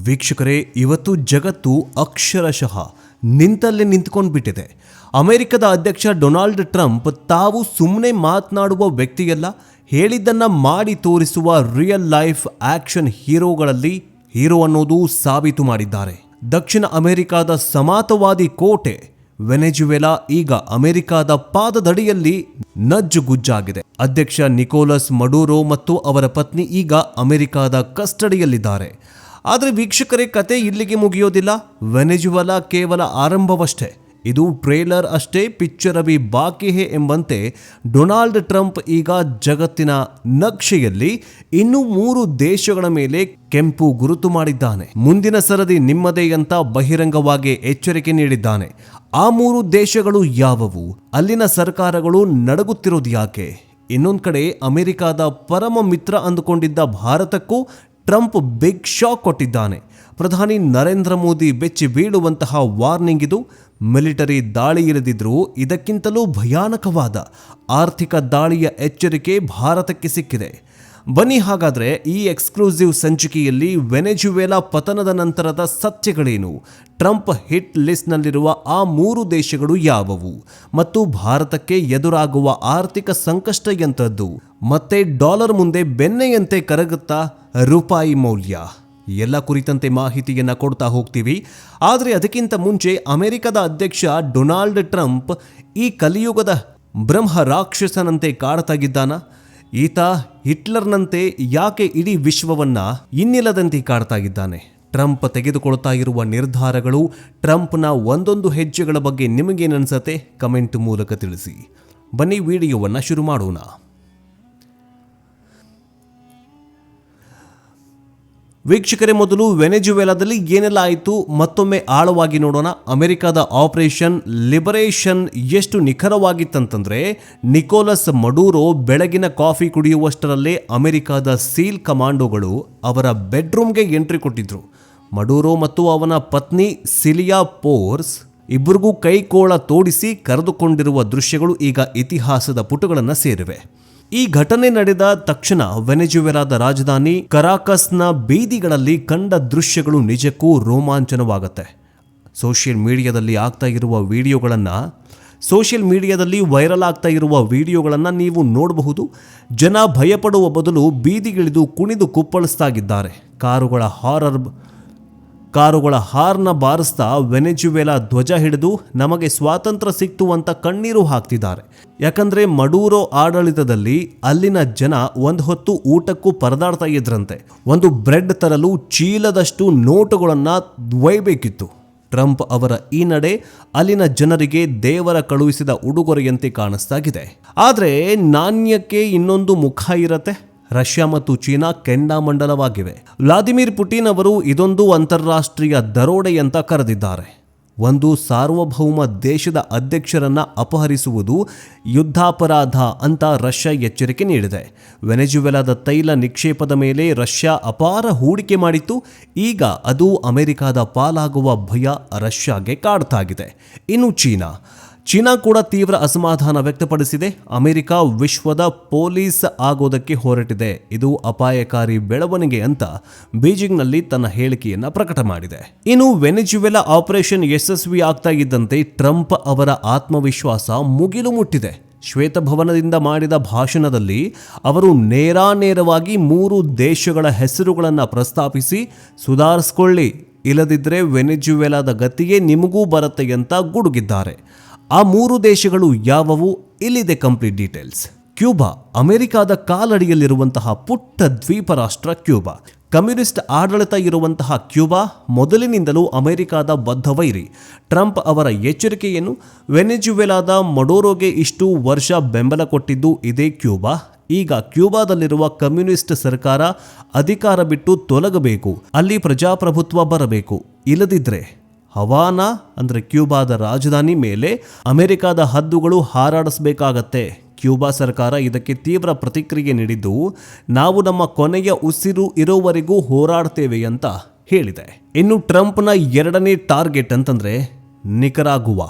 ವೀಕ್ಷಕರೇ, ಇವತ್ತು ಜಗತ್ತು ಅಕ್ಷರಶಃ ನಿಂತಲ್ಲೇ ನಿಂತ್ಕೊಂಡು ಬಿಟ್ಟಿದೆ. ಅಮೆರಿಕದ ಅಧ್ಯಕ್ಷ ಡೊನಾಲ್ಡ್ ಟ್ರಂಪ್ ತಾವು ಸುಮ್ಮನೆ ಮಾತನಾಡುವ ವ್ಯಕ್ತಿಯಲ್ಲ, ಹೇಳಿದ್ದನ್ನ ಮಾಡಿ ತೋರಿಸುವ ರಿಯಲ್ ಲೈಫ್ ಆಕ್ಷನ್ ಹೀರೋಗಳಲ್ಲಿ ಹೀರೋ ಅನ್ನೋದು ಸಾಬೀತು ಮಾಡಿದ್ದಾರೆ. ದಕ್ಷಿಣ ಅಮೆರಿಕದ ಸಮಾತವಾದಿ ಕೋಟೆ ವೆನೆಜುವೆಲಾ ಈಗ ಅಮೆರಿಕದ ಪಾದದಡಿಯಲ್ಲಿ ನಜ್ಜುಗುಜ್ಜಾಗಿದೆ. ಅಧ್ಯಕ್ಷ ನಿಕೋಲಸ್ ಮಡುರೋ ಮತ್ತು ಅವರ ಪತ್ನಿ ಈಗ ಅಮೆರಿಕದ ಕಸ್ಟಡಿಯಲ್ಲಿದ್ದಾರೆ. ಆದರೆ ವೀಕ್ಷಕರೇ, ಕತೆ ಇಲ್ಲಿಗೆ ಮುಗಿಯೋದಿಲ್ಲ. ವೆನೆಜುವೆಲಾ ಕೇವಲ ಆರಂಭವಷ್ಟೇ, ಇದು ಟ್ರೇಲರ್ ಅಷ್ಟೇ, ಪಿಕ್ಚರ್ ಅಭಿ ಬಾಕಿ ಹೇ ಎಂಬಂತೆ ಡೊನಾಲ್ಡ್ ಟ್ರಂಪ್ ಈಗ ಜಗತ್ತಿನ ನಕ್ಷೆಯಲ್ಲಿ ಇನ್ನೂ 3 ದೇಶಗಳ ಮೇಲೆ ಕೆಂಪು ಗುರುತು ಮಾಡಿದ್ದಾನೆ. ಮುಂದಿನ ಸರದಿ ನಿಮ್ಮದೇ ಅಂತ ಬಹಿರಂಗವಾಗಿ ಎಚ್ಚರಿಕೆ ನೀಡಿದ್ದಾನೆ. ಆ 3 ದೇಶಗಳು ಯಾವುವು? ಅಲ್ಲಿನ ಸರ್ಕಾರಗಳು ನಡುಗುತ್ತಿರೋದು ಯಾಕೆ? ಇನ್ನೊಂದು ಕಡೆ ಅಮೆರಿಕದ ಪರಮ ಮಿತ್ರ ಅಂದುಕೊಂಡಿದ್ದ ಭಾರತಕ್ಕೂ ಟ್ರಂಪ್ ಬಿಗ್ ಶಾಕ್ ಕೊಟ್ಟಿದ್ದಾನೆ. ಪ್ರಧಾನಿ ನರೇಂದ್ರ ಮೋದಿ ಬೆಚ್ಚಿ ಬೀಳುವಂತಹ ವಾರ್ನಿಂಗ್ ಇದು. ಮಿಲಿಟರಿ ದಾಳಿ ಇರದಿದ್ರೂ ಇದಕ್ಕಿಂತಲೂ ಭಯಾನಕವಾದ ಆರ್ಥಿಕ ದಾಳಿಯ ಎಚ್ಚರಿಕೆ ಭಾರತಕ್ಕೆ ಸಿಕ್ಕಿದೆ. ಬನ್ನಿ ಹಾಗಾದರೆ ಈ ಎಕ್ಸ್ಕ್ಲೂಸಿವ್ ಸಂಚಿಕೆಯಲ್ಲಿ ವೆನೆಜುವೆಲಾ ಪತನದ ನಂತರದ ಸತ್ಯಗಳೇನು, ಟ್ರಂಪ್ ಹಿಟ್ ಲಿಸ್ಟ್ನಲ್ಲಿರುವ ಆ 3 ದೇಶಗಳು ಯಾವುವು, ಮತ್ತು ಭಾರತಕ್ಕೆ ಎದುರಾಗುವ ಆರ್ಥಿಕ ಸಂಕಷ್ಟ ಎಂಥದ್ದು, ಮತ್ತೆ ಡಾಲರ್ ಮುಂದೆ ಬೆಣ್ಣೆಯಂತೆ ಕರಗುತ್ತಾ ರೂಪಾಯಿ ಮೌಲ್ಯ, ಎಲ್ಲ ಕುರಿತಂತೆ ಮಾಹಿತಿಯನ್ನು ಕೊಡ್ತಾ ಹೋಗ್ತೀವಿ. ಆದರೆ ಅದಕ್ಕಿಂತ ಮುಂಚೆ ಅಮೆರಿಕದ ಅಧ್ಯಕ್ಷ ಡೊನಾಲ್ಡ್ ಟ್ರಂಪ್ ಈ ಕಲಿಯುಗದ ಬ್ರಹ್ಮ ರಾಕ್ಷಸನಂತೆ ಕಾಡ್ತಾಗಿದ್ದಾನ? ಈತ ಹಿಟ್ಲರ್ನಂತೆ ಯಾಕೆ ಇಡೀ ವಿಶ್ವವನ್ನ ಇನ್ನಿಲ್ಲದಂತೆ ಕಾಡ್ತಾಗಿದ್ದಾನೆ? ಟ್ರಂಪ್ ತೆಗೆದುಕೊಳ್ತಾ ಇರುವ ನಿರ್ಧಾರಗಳು, ಟ್ರಂಪ್ನ ಒಂದೊಂದು ಹೆಜ್ಜೆಗಳ ಬಗ್ಗೆ ನಿಮಗೇನನ್ಸತ್ತೆ? ಕಮೆಂಟ್ ಮೂಲಕ ತಿಳಿಸಿ. ಬನ್ನಿ ವಿಡಿಯೋವನ್ನು ಶುರು ಮಾಡೋಣ. ವೀಕ್ಷಕರೇ, ಮೊದಲು ವೆನೆಜುವೆಲಾದಲ್ಲಿ ಏನೆಲ್ಲ ಆಯಿತು ಮತ್ತೊಮ್ಮೆ ಆಳವಾಗಿ ನೋಡೋಣ. ಅಮೆರಿಕದ ಆಪರೇಷನ್ ಲಿಬರೇಷನ್ ಎಷ್ಟು ನಿಖರವಾಗಿತ್ತಂತಂದ್ರೆ, ನಿಕೋಲಸ್ ಮಡುರೋ ಬೆಳಗಿನ ಕಾಫಿ ಕುಡಿಯುವಷ್ಟರಲ್ಲೇ ಅಮೆರಿಕದ ಸೀಲ್ ಕಮಾಂಡೋಗಳು ಅವರ ಬೆಡ್ರೂಮ್ಗೆ ಎಂಟ್ರಿ ಕೊಟ್ಟಿದ್ರು. ಮಡುರೋ ಮತ್ತು ಅವನ ಪತ್ನಿ ಸಿಲಿಯಾ ಪೋರ್ಸ್ ಇಬ್ಬರಿಗೂ ಕೈಕೋಳ ತೋಡಿಸಿ ಕರೆದುಕೊಂಡಿರುವ ದೃಶ್ಯಗಳು ಈಗ ಇತಿಹಾಸದ ಪುಟಗಳನ್ನು ಸೇರಿವೆ. ಈ ಘಟನೆ ನಡೆದ ತಕ್ಷಣ ವೆನೆಜುವೆಲಾದ ರಾಜಧಾನಿ ಕರಾಕಸ್ನ ಬೀದಿಗಳಲ್ಲಿ ಕಂಡ ದೃಶ್ಯಗಳು ನಿಜಕ್ಕೂ ರೋಮಾಂಚನವಾಗುತ್ತೆ. ಸೋಷಿಯಲ್ ಮೀಡಿಯಾದಲ್ಲಿ ವೈರಲ್ ಆಗ್ತಾ ಇರುವ ವಿಡಿಯೋಗಳನ್ನು ನೀವು ನೋಡಬಹುದು. ಜನ ಭಯಪಡುವ ಬದಲು ಬೀದಿಗಿಳಿದು ಕುಣಿದು ಕುಪ್ಪಳಿಸ್ತಾಗಿದ್ದಾರೆ. ಕಾರುಗಳ ಹಾರ್ನ ಬಾರಿಸ್ತಾ ವೆನೆಜುವೆಲಾ ಧ್ವಜ ಹಿಡಿದು ನಮಗೆ ಸ್ವಾತಂತ್ರ್ಯ ಸಿಕ್ತು ಅಂತ ಕಣ್ಣೀರು ಹಾಕ್ತಿದ್ದಾರೆ. ಯಾಕಂದ್ರೆ ಮಡುರೋ ಆಡಳಿತದಲ್ಲಿ ಅಲ್ಲಿನ ಜನ ಒಂದು ಹೊತ್ತು ಊಟಕ್ಕೂ ಪರದಾಡ್ತಾ ಇದ್ರಂತೆ. ಒಂದು ಬ್ರೆಡ್ ತರಲು ಚೀಲದಷ್ಟು ನೋಟುಗಳನ್ನು ಒಯ್ಯಬೇಕಿತ್ತು. ಟ್ರಂಪ್ ಅವರ ಈ ನಡೆ ಅಲ್ಲಿನ ಜನರಿಗೆ ದೇವರ ಕಳುಹಿಸಿದ ಉಡುಗೊರೆಯಂತೆ ಕಾಣಿಸ್ತಾಗಿದೆ. ಆದರೆ ನಾಣ್ಯಕ್ಕೆ ಇನ್ನೊಂದು ಮುಖ ಇರತ್ತೆ. ರಷ್ಯಾ ಮತ್ತು ಚೀನಾ ಕೆಂಡಾಮಂಡಲವಾಗಿವೆ. ವ್ಲಾದಿಮಿರ್ ಪುಟಿನ್ ಅವರು ಇದೊಂದು ಅಂತಾರಾಷ್ಟ್ರೀಯ ದರೋಡೆ ಅಂತ ಕರೆದಿದ್ದಾರೆ. ಒಂದು ಸಾರ್ವಭೌಮ ದೇಶದ ಅಧ್ಯಕ್ಷರನ್ನ ಅಪಹರಿಸುವುದು ಯುದ್ಧಾಪರಾಧ ಅಂತ ರಷ್ಯಾ ಎಚ್ಚರಿಕೆ ನೀಡಿದೆ. ವೆನೆಜುವೆಲಾದ ತೈಲ ನಿಕ್ಷೇಪದ ಮೇಲೆ ರಷ್ಯಾ ಅಪಾರ ಹೂಡಿಕೆ ಮಾಡಿತ್ತು. ಈಗ ಅದು ಅಮೆರಿಕದ ಪಾಲಾಗುವ ಭಯ ರಷ್ಯಾಗೆ ಕಾಡ್ತಾಗಿದೆ. ಇನ್ನು ಚೀನಾ ಕೂಡ ತೀವ್ರ ಅಸಮಾಧಾನ ವ್ಯಕ್ತಪಡಿಸಿದೆ. ಅಮೆರಿಕ ವಿಶ್ವದ ಪೊಲೀಸ್ ಆಗೋದಕ್ಕೆ ಹೊರಟಿದೆ, ಇದು ಅಪಾಯಕಾರಿ ಬೆಳವಣಿಗೆ ಅಂತ ಬೀಜಿಂಗ್ನಲ್ಲಿ ತನ್ನ ಹೇಳಿಕೆಯನ್ನು ಪ್ರಕಟ ಮಾಡಿದೆ. ಇನ್ನು ವೆನೆಜುವೆಲಾ ಆಪರೇಷನ್ ಯಶಸ್ವಿ ಆಗ್ತಾ ಇದ್ದಂತೆ ಟ್ರಂಪ್ ಅವರ ಆತ್ಮವಿಶ್ವಾಸ ಮುಗಿಲು ಮುಟ್ಟಿದೆ. ಶ್ವೇತಭವನದಿಂದ ಮಾಡಿದ ಭಾಷಣದಲ್ಲಿ ಅವರು ನೇರಾನೇರವಾಗಿ 3 ದೇಶಗಳ ಹೆಸರುಗಳನ್ನು ಪ್ರಸ್ತಾಪಿಸಿ, ಸುಧಾರಿಸ್ಕೊಳ್ಳಿ, ಇಲ್ಲದಿದ್ದರೆ ವೆನೆಜುವೆಲಾದ ಗತಿಯೇ ನಿಮಗೂ ಬರುತ್ತೆ ಅಂತ ಗುಡುಗಿದ್ದಾರೆ. ಆ 3 ದೇಶಗಳು ಯಾವುವು? ಇಲ್ಲಿದೆ ಕಂಪ್ಲೀಟ್ ಡೀಟೇಲ್ಸ್. ಕ್ಯೂಬಾ, ಅಮೆರಿಕದ ಕಾಲಡಿಯಲ್ಲಿರುವಂತಹ ಪುಟ್ಟ ದ್ವೀಪ ರಾಷ್ಟ್ರ ಕ್ಯೂಬಾ. ಕಮ್ಯುನಿಸ್ಟ್ ಆಡಳಿತ ಇರುವಂತಹ ಕ್ಯೂಬಾ ಮೊದಲಿನಿಂದಲೂ ಅಮೆರಿಕದ ಬದ್ಧ ವೈರಿ. ಟ್ರಂಪ್ ಅವರ ಎಚ್ಚರಿಕೆಯನ್ನು, ವೆನೆಜುವೆಲಾದ ಮಡುರೋಗೆ ಇಷ್ಟು ವರ್ಷ ಬೆಂಬಲ ಕೊಟ್ಟಿದ್ದು ಇದೇ ಕ್ಯೂಬಾ. ಈಗ ಕ್ಯೂಬಾದಲ್ಲಿರುವ ಕಮ್ಯುನಿಸ್ಟ್ ಸರ್ಕಾರ ಅಧಿಕಾರ ಬಿಟ್ಟು ತೊಲಗಬೇಕು, ಅಲ್ಲಿ ಪ್ರಜಾಪ್ರಭುತ್ವ ಬರಬೇಕು, ಇಲ್ಲದಿದ್ದರೆ ಹವಾನಾ ಅಂದರೆ ಕ್ಯೂಬಾದ ರಾಜಧಾನಿ ಮೇಲೆ ಅಮೆರಿಕದ ಹದ್ದುಗಳು ಹಾರಾಡಿಸಬೇಕಾಗತ್ತೆ. ಕ್ಯೂಬಾ ಸರ್ಕಾರ ಇದಕ್ಕೆ ತೀವ್ರ ಪ್ರತಿಕ್ರಿಯೆ ನೀಡಿದ್ದು, ನಾವು ನಮ್ಮ ಕೊನೆಯ ಉಸಿರು ಇರೋವರೆಗೂ ಹೋರಾಡ್ತೇವೆ ಅಂತ ಹೇಳಿದೆ. ಇನ್ನು ಟ್ರಂಪ್ನ 2ನೇ ಟಾರ್ಗೆಟ್ ಅಂತಂದ್ರೆ ನಿಕರಾಗುವಾ.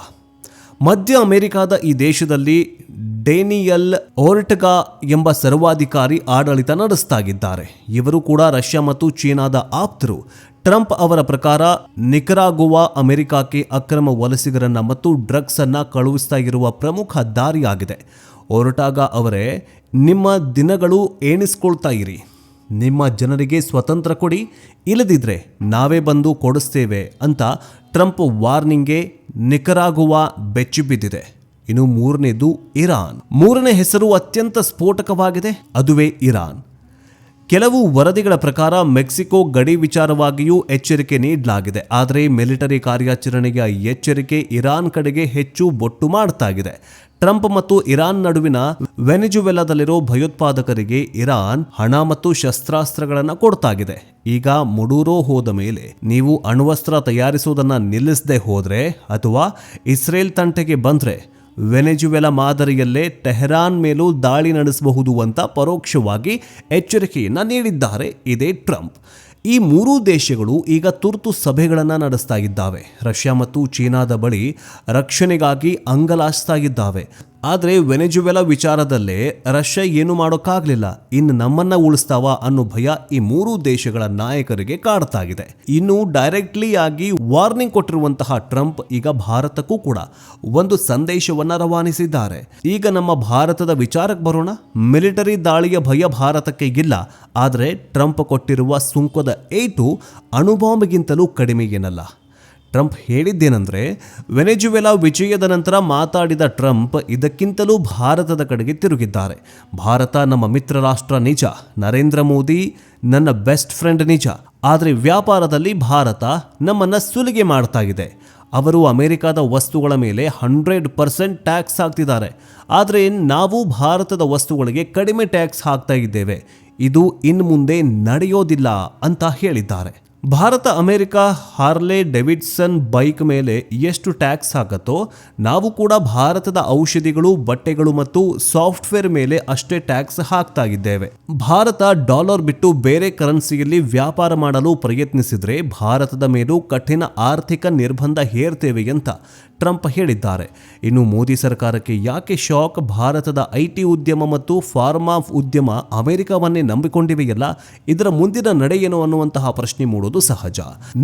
ಮಧ್ಯ ಅಮೆರಿಕಾದ ಈ ದೇಶದಲ್ಲಿ ಡೇನಿಯಲ್ ಓರ್ಟೆಗಾ ಎಂಬ ಸರ್ವಾಧಿಕಾರಿ ಆಡಳಿತ ನಡೆಸ್ತಾಗಿದ್ದಾರೆ. ಇವರು ಕೂಡ ರಷ್ಯಾ ಮತ್ತು ಚೀನಾದ ಆಪ್ತರು. ಟ್ರಂಪ್ ಅವರ ಪ್ರಕಾರ ನಿಕರಾಗುವಾ ಅಮೆರಿಕಕ್ಕೆ ಅಕ್ರಮ ವಲಸಿಗರನ್ನ ಮತ್ತು ಡ್ರಗ್ಸ್ ಅನ್ನ ಕಳುಹಿಸ್ತಾ ಇರುವ ಪ್ರಮುಖ ದಾರಿಯಾಗಿದೆ. ಓರ್ಟೆಗಾ ಅವರೇ, ನಿಮ್ಮ ದಿನಗಳು ಎಣಿಸ್ಕೊಳ್ತಾ ಇರಿ, ನಿಮ್ಮ ಜನರಿಗೆ ಸ್ವತಂತ್ರ ಕೊಡಿ, ಇಲ್ಲದಿದ್ರೆ ನಾವೇ ಬಂದು ಕೊಡಿಸ್ತೇವೆ ಅಂತ ಟ್ರಂಪ್ ವಾರ್ನಿಂಗ್ಗೆ ನಿಕರಾಗುವಾ ಬೆಚ್ಚಿ ಬಿದ್ದಿದೆ. ಇನ್ನು ಮೂರನೇದು ಇರಾನ್. ಮೂರನೇ ಹೆಸರು ಅತ್ಯಂತ ಸ್ಫೋಟಕವಾಗಿದೆ, ಅದುವೇ ಇರಾನ್. ಕೆಲವು ವರದಿಗಳ ಪ್ರಕಾರ ಮೆಕ್ಸಿಕೋ ಗಡಿ ವಿಚಾರವಾಗಿಯೂ ಎಚ್ಚರಿಕೆ ನೀಡಲಾಗಿದೆ. ಆದರೆ ಮಿಲಿಟರಿ ಕಾರ್ಯಾಚರಣೆಯ ಎಚ್ಚರಿಕೆ ಇರಾನ್ ಕಡೆಗೆ ಹೆಚ್ಚು ಬೊಟ್ಟು ಮಾಡ್ತಾಗಿದೆ. ಟ್ರಂಪ್ ಮತ್ತು ಇರಾನ್ ನಡುವಿನ ವೆನೆಜುವೆಲಾದಲ್ಲಿರೋ ಭಯೋತ್ಪಾದಕರಿಗೆ ಇರಾನ್ ಹಣ ಮತ್ತು ಶಸ್ತ್ರಾಸ್ತ್ರಗಳನ್ನು ಕೊಡ್ತಾಗಿದೆ. ಈಗ ಮಡುರೋ ಹೋದ ಮೇಲೆ ನೀವು ಅಣ್ವಸ್ತ್ರ ತಯಾರಿಸುವುದನ್ನು ನಿಲ್ಲಿಸದೆ ಹೋದ್ರೆ ಅಥವಾ ಇಸ್ರೇಲ್ ತಂಟೆಗೆ ಬಂದ್ರೆ ವೆನೆಜುವೆಲಾ ಮಾದರಿಯಲ್ಲೇ ಟೆಹರಾನ್ ಮೇಲೂ ದಾಳಿ ನಡೆಸಬಹುದು ಅಂತ ಪರೋಕ್ಷವಾಗಿ ಎಚ್ಚರಿಕೆಯನ್ನ ನೀಡಿದ್ದಾರೆ ಇದೇ ಟ್ರಂಪ್. ಈ ಮೂರೂ ದೇಶಗಳು ಈಗ ತುರ್ತು ಸಭೆಗಳನ್ನು ನಡೆಸ್ತಾ ಇದ್ದಾವೆ. ರಷ್ಯಾ ಮತ್ತು ಚೀನಾದ ಬಳಿ ರಕ್ಷಣೆಗಾಗಿ ಅಂಗಲಾಚ್ತಾ ಇದ್ದಾವೆ. ಆದರೆ ವೆನೆಜುವೆಲಾ ವಿಚಾರದಲ್ಲೇ ರಷ್ಯಾ ಏನು ಮಾಡೋಕ್ಕಾಗಲಿಲ್ಲ, ಇನ್ನು ನಮ್ಮನ್ನ ಉಳಿಸ್ತಾವ ಅನ್ನೋ ಭಯ ಈ ಮೂರೂ ದೇಶಗಳ ನಾಯಕರಿಗೆ ಕಾಡ್ತಾಗಿದೆ. ಇನ್ನು ಡೈರೆಕ್ಟ್ಲಿ ಆಗಿ ವಾರ್ನಿಂಗ್ ಕೊಟ್ಟಿರುವಂತಹ ಟ್ರಂಪ್ ಈಗ ಭಾರತಕ್ಕೂ ಕೂಡ ಒಂದು ಸಂದೇಶವನ್ನ ರವಾನಿಸಿದ್ದಾರೆ. ಈಗ ನಮ್ಮ ಭಾರತದ ವಿಚಾರಕ್ಕೆ ಬರೋಣ. ಮಿಲಿಟರಿ ದಾಳಿಯ ಭಯ ಭಾರತಕ್ಕೆ ಇಲ್ಲ, ಆದರೆ ಟ್ರಂಪ್ ಕೊಟ್ಟಿರುವ ಸುಂಕದ ಏಟು ಅಣುಬಾಂಬ್ಗಿಂತಲೂ ಕಡಿಮೆ ಏನಲ್ಲ. ಟ್ರಂಪ್ ಹೇಳಿದ್ದೇನೆಂದರೆ, ವೆನೆಜುವೆಲಾ ವಿಜಯದ ನಂತರ ಮಾತಾಡಿದ ಟ್ರಂಪ್ ಇದಕ್ಕಿಂತಲೂ ಭಾರತದ ಕಡೆಗೆ ತಿರುಗಿದ್ದಾರೆ. ಭಾರತ ನಮ್ಮ ಮಿತ್ರ ರಾಷ್ಟ್ರ ನಿಜ, ನರೇಂದ್ರ ಮೋದಿ ನನ್ನ ಬೆಸ್ಟ್ ಫ್ರೆಂಡ್ ನಿಜ, ಆದರೆ ವ್ಯಾಪಾರದಲ್ಲಿ ಭಾರತ ನಮ್ಮನ್ನು ಸುಲಿಗೆ ಮಾಡ್ತಾ ಇದೆ. ಅವರು ಅಮೆರಿಕದ ವಸ್ತುಗಳ ಮೇಲೆ 100% ಟ್ಯಾಕ್ಸ್ ಹಾಕ್ತಿದ್ದಾರೆ, ಆದರೆ ನಾವು ಭಾರತದ ವಸ್ತುಗಳಿಗೆ ಕಡಿಮೆ ಟ್ಯಾಕ್ಸ್ ಹಾಕ್ತಾ ಇದ್ದೇವೆ. ಇದು ಇನ್ನು ಮುಂದೆ ನಡೆಯೋದಿಲ್ಲ ಅಂತ ಹೇಳಿದ್ದಾರೆ. Bharat America Harley Davidson bike ಮೇಲೆ ಎಷ್ಟು ಟ್ಯಾಕ್ಸ್ ಹಾಕತ್ತೋ ನಾವು ಕೂಡ ಭಾರತದ ಔಷಧಿಗಳು, ಬಟ್ಟೆಗಳು ಮತ್ತು ಸಾಫ್ಟ್ವೇರ್ ಮೇಲೆ ಅಷ್ಟೇ ಟ್ಯಾಕ್ಸ್ ಹಾಕ್ತಾ ಇದ್ದೇವೆ. ಭಾರತ ಡಾಲರ್ ಬಿಟ್ಟು ಬೇರೆ ಕರೆನ್ಸಿಯಲ್ಲಿ ವ್ಯಾಪಾರ ಮಾಡಲು ಪ್ರಯತ್ನಿಸಿದ್ರೆ ಭಾರತದ ಮೇಲೂ ಕಠಿಣ ಆರ್ಥಿಕ ನಿರ್ಬಂಧ ಹೇರ್ತೇವೆ ಅಂತ ಟ್ರಂಪ್ ಹೇಳಿದ್ದಾರೆ. ಇನ್ನು ಮೋದಿ ಸರ್ಕಾರಕ್ಕೆ ಯಾಕೆ ಶಾಕ್? ಭಾರತದ IT ಉದ್ಯಮ ಮತ್ತು ಫಾರ್ಮಾ ಉದ್ಯಮ ಅಮೆರಿಕವನ್ನೇ ನಂಬಿಕೊಂಡಿವೆಯಲ್ಲ, ಇದರ ಮುಂದಿನ ನಡೆ ಏನು ಅನ್ನುವಂತಹ ಪ್ರಶ್ನೆ ಮೂಡೋದು ಸಹಜ.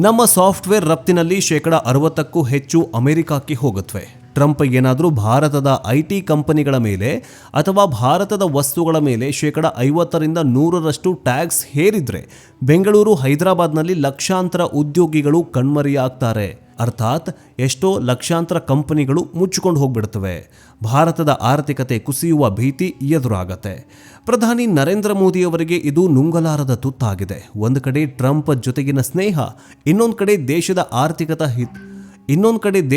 ನಮ್ಮ ಸಾಫ್ಟ್ವೇರ್ ರಫ್ತಿನಲ್ಲಿ 60%ಕ್ಕೂ ಹೆಚ್ಚು ಅಮೆರಿಕಕ್ಕೆ ಹೋಗುತ್ತವೆ. ಟ್ರಂಪ್ ಏನಾದರೂ ಭಾರತದ IT ಕಂಪನಿಗಳ ಮೇಲೆ ಅಥವಾ ಭಾರತದ ವಸ್ತುಗಳ ಮೇಲೆ 50% 100% ಟ್ಯಾಕ್ಸ್ ಹೇರಿದ್ರೆ ಬೆಂಗಳೂರು, ಹೈದರಾಬಾದ್ನಲ್ಲಿ ಲಕ್ಷಾಂತರ ಉದ್ಯೋಗಿಗಳು ಕಣ್ಮರೆಯಾಗ್ತಾರೆ. ಅರ್ಥಾತ್ ಎಷ್ಟೋ ಲಕ್ಷಾಂತರ ಕಂಪನಿಗಳು ಮುಚ್ಚಿಕೊಂಡು ಹೋಗ್ಬಿಡ್ತವೆ. ಭಾರತದ ಆರ್ಥಿಕತೆ ಕುಸಿಯುವ ಭೀತಿ ಎದುರಾಗತ್ತೆ. ಪ್ರಧಾನಿ ನರೇಂದ್ರ ಮೋದಿಯವರಿಗೆ ಇದು ನುಂಗಲಾರದ ತುತ್ತಾಗಿದೆ. ಒಂದು ಕಡೆ ಟ್ರಂಪ್ ಜೊತೆಗಿನ ಸ್ನೇಹ, ಇನ್ನೊಂದು ಕಡೆ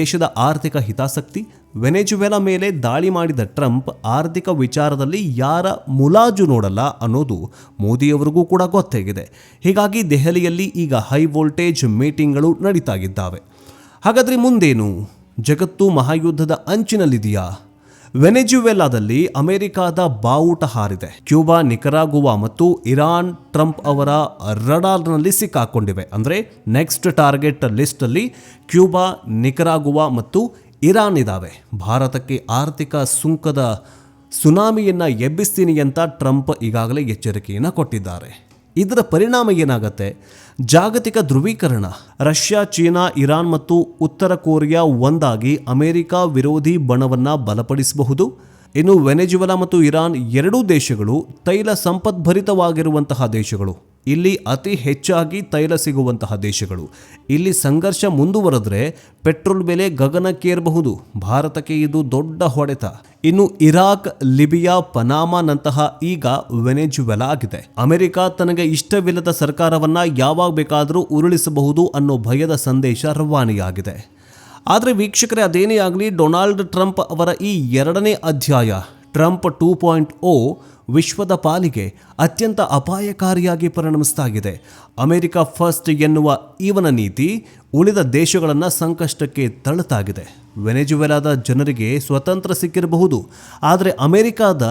ದೇಶದ ಆರ್ಥಿಕ ಹಿತಾಸಕ್ತಿ. ವೆನೆಜುವೆಲಾ ಮೇಲೆ ದಾಳಿ ಮಾಡಿದ ಟ್ರಂಪ್ ಆರ್ಥಿಕ ವಿಚಾರದಲ್ಲಿ ಯಾರ ಮುಲಾಜು ನೋಡಲ್ಲ ಅನ್ನೋದು ಮೋದಿಯವರಿಗೂ ಕೂಡ ಗೊತ್ತಾಗಿದೆ. ಹೀಗಾಗಿ ದೆಹಲಿಯಲ್ಲಿ ಈಗ ಹೈ ವೋಲ್ಟೇಜ್ ಮೀಟಿಂಗ್ಗಳು ನಡೀತಾ ಇದ್ದಾವೆ. ಹಾಗಾದ್ರೆ ಮುಂದೇನು? ಜಗತ್ತು ಮಹಾಯುದ್ಧದ ಅಂಚಿನಲ್ಲಿದೆಯಾ? ವೆನೆಜುವೆಲಾದಲ್ಲಿ ಅಮೆರಿಕಾದ ಬಾವುಟ ಹಾರಿದೆ. ಕ್ಯೂಬಾ, ನಿಕರಾಗುವಾ ಮತ್ತು ಇರಾನ್ ಟ್ರಂಪ್ ಅವರ ರಡಾರ್ನಲ್ಲಿ ಸಿಕ್ಕಾಕೊಂಡಿವೆ. ಅಂದರೆ ನೆಕ್ಸ್ಟ್ ಟಾರ್ಗೆಟ್ ಲಿಸ್ಟ್ ಅಲ್ಲಿ ಕ್ಯೂಬಾ, ನಿಕರಾಗುವಾ ಮತ್ತು ಇರಾನ್ ಇದಾವೆ. ಭಾರತಕ್ಕೆ ಆರ್ಥಿಕ ಸುಂಕದ ಸುನಾಮಿಯನ್ನ ಎಬ್ಬಿಸ್ತೀನಿ ಅಂತ ಟ್ರಂಪ್ ಈಗಾಗಲೇ ಎಚ್ಚರಿಕೆಯನ್ನು ಕೊಟ್ಟಿದ್ದಾರೆ. ಇದರ ಪರಿಣಾಮ ಏನಾಗುತ್ತೆ? ಜಾಗತಿಕ ಧ್ರುವೀಕರಣ. ರಷ್ಯಾ, ಚೀನಾ, ಇರಾನ್ ಮತ್ತು ಉತ್ತರ ಕೊರಿಯಾ ಒಂದಾಗಿ ಅಮೆರಿಕ ವಿರೋಧಿ ಬಣವನ್ನು ಬಲಪಡಿಸಬಹುದು. ಇನ್ನು ವೆನೆಜುವೆಲಾ ಮತ್ತು ಇರಾನ್ ಎರಡೂ ದೇಶಗಳು ತೈಲ ಸಂಪದ್ಭರಿತವಾಗಿರುವಂತಹ ದೇಶಗಳು. ಇಲ್ಲಿ ಅತಿ ಹೆಚ್ಚಾಗಿ ತೈಲ ಸಿಗುವಂತಹ ದೇಶಗಳು. ಇಲ್ಲಿ ಸಂಘರ್ಷ ಮುಂದುವರೆದ್ರೆ ಪೆಟ್ರೋಲ್ ಬೆಲೆ ಗಗನಕ್ಕೇರಬಹುದು. ಭಾರತಕ್ಕೆ ಇದು ದೊಡ್ಡ ಹೊಡೆತ. ಇನ್ನು ಇರಾಕ್, ಲಿಬಿಯಾ, ಪನಾಮಾನಂತಹ ಈಗ ವೆನೆಜುವೆಲಾ ಆಗಿದೆ. ಅಮೆರಿಕ ತನಗೆ ಇಷ್ಟವಿಲ್ಲದ ಸರ್ಕಾರವನ್ನ ಯಾವಾಗ ಬೇಕಾದರೂ ಉರುಳಿಸಬಹುದು ಅನ್ನೋ ಭಯದ ಸಂದೇಶ ರವಾನೆಯಾಗಿದೆ. ಆದರೆ ವೀಕ್ಷಕರೇ, ಅದೇನೇ ಆಗಲಿ, ಡೊನಾಲ್ಡ್ ಟ್ರಂಪ್ ಅವರ ಈ ಎರಡನೇ ಅಧ್ಯಾಯ ಟ್ರಂಪ್ 2.0 ವಿಶ್ವದ ಪಾಲಿಗೆ ಅತ್ಯಂತ ಅಪಾಯಕಾರಿಯಾಗಿ ಪರಿಣಮಿಸ್ತಾಗಿದೆ. ಅಮೆರಿಕ ಫಸ್ಟ್ ಎನ್ನುವ ಇವನ ನೀತಿ ಉಳಿದ ದೇಶಗಳನ್ನು ಸಂಕಷ್ಟಕ್ಕೆ ತಳ್ಳುತ್ತಾಗಿದೆ. ವೆನೆಜುವೆಲಾದ ಜನರಿಗೆ ಸ್ವತಂತ್ರ ಸಿಕ್ಕಿರಬಹುದು, ಆದರೆ ಅಮೆರಿಕದ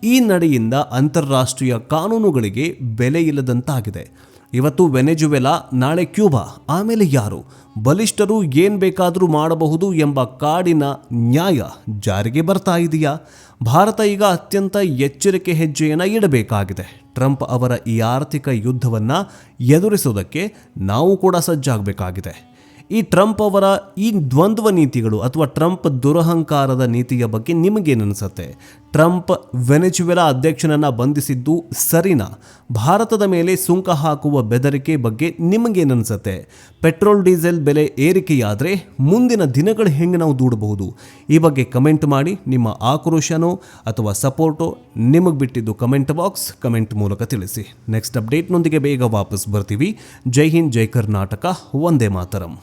ಈ ನಡೆಯಿಂದ ಅಂತಾರಾಷ್ಟ್ರೀಯ ಕಾನೂನುಗಳಿಗೆ ಬೆಲೆ ಇಲ್ಲದಂತಾಗಿದೆ. ಇವತ್ತು ವೆನೆಜುವೆಲಾ, ನಾಳೆ ಕ್ಯೂಬಾ, ಆಮೇಲೆ ಯಾರು? ಬಲಿಷ್ಠರು ಏನು ಬೇಕಾದರೂ ಮಾಡಬಹುದು ಎಂಬ ಕಾಡಿನ ನ್ಯಾಯ ಜಾರಿಗೆ ಬರ್ತಾ ಇದೆಯಾ? ಭಾರತ ಈಗ ಅತ್ಯಂತ ಎಚ್ಚರಿಕೆ ಹೆಜ್ಜೆಯನ್ನು ಇಡಬೇಕಾಗಿದೆ. ಟ್ರಂಪ್ ಅವರ ಈ ಆರ್ಥಿಕ ಯುದ್ಧವನ್ನು ಎದುರಿಸೋದಕ್ಕೆ ನಾವು ಕೂಡ ಸಜ್ಜಾಗಬೇಕಾಗಿದೆ. ಈ ಟ್ರಂಪ್ ಅವರ ಈ ದ್ವಂದ್ವ ನೀತಿಗಳು ಅಥವಾ ಟ್ರಂಪ್ ದುರಹಂಕಾರದ ನೀತಿಯ ಬಗ್ಗೆ ನಿಮಗೇನನ್ಸುತ್ತೆ? ಟ್ರಂಪ್ ವೆನೆಜುವೆಲಾ ಅಧ್ಯಕ್ಷನನ್ನು ಬಂಧಿಸಿದ್ದು ಸರಿನಾ? ಭಾರತದ ಮೇಲೆ ಸುಂಕ ಹಾಕುವ ಬೆದರಿಕೆ ಬಗ್ಗೆ ನಿಮಗೇನನ್ಸುತ್ತೆ? ಪೆಟ್ರೋಲ್ ಡೀಸೆಲ್ ಬೆಲೆ ಏರಿಕೆಯಾದರೆ ಮುಂದಿನ ದಿನಗಳು ಹೆಂಗೆ ನಾವು ದೂಡಬಹುದು? ಈ ಬಗ್ಗೆ ಕಮೆಂಟ್ ಮಾಡಿ. ನಿಮ್ಮ ಆಕ್ರೋಶನೋ ಅಥವಾ ಸಪೋರ್ಟೋ ನಿಮಗೆ ಬಿಟ್ಟಿದ್ದು ಕಮೆಂಟ್ ಬಾಕ್ಸ್, ಕಮೆಂಟ್ ಮೂಲಕ ತಿಳಿಸಿ. ನೆಕ್ಸ್ಟ್ ಅಪ್ಡೇಟ್ನೊಂದಿಗೆ ಬೇಗ ವಾಪಸ್ ಬರ್ತೀವಿ. ಜೈ ಹಿಂದ್, ಜೈ ಕರ್ನಾಟಕ, ವಂದೇ ಮಾತರಂ.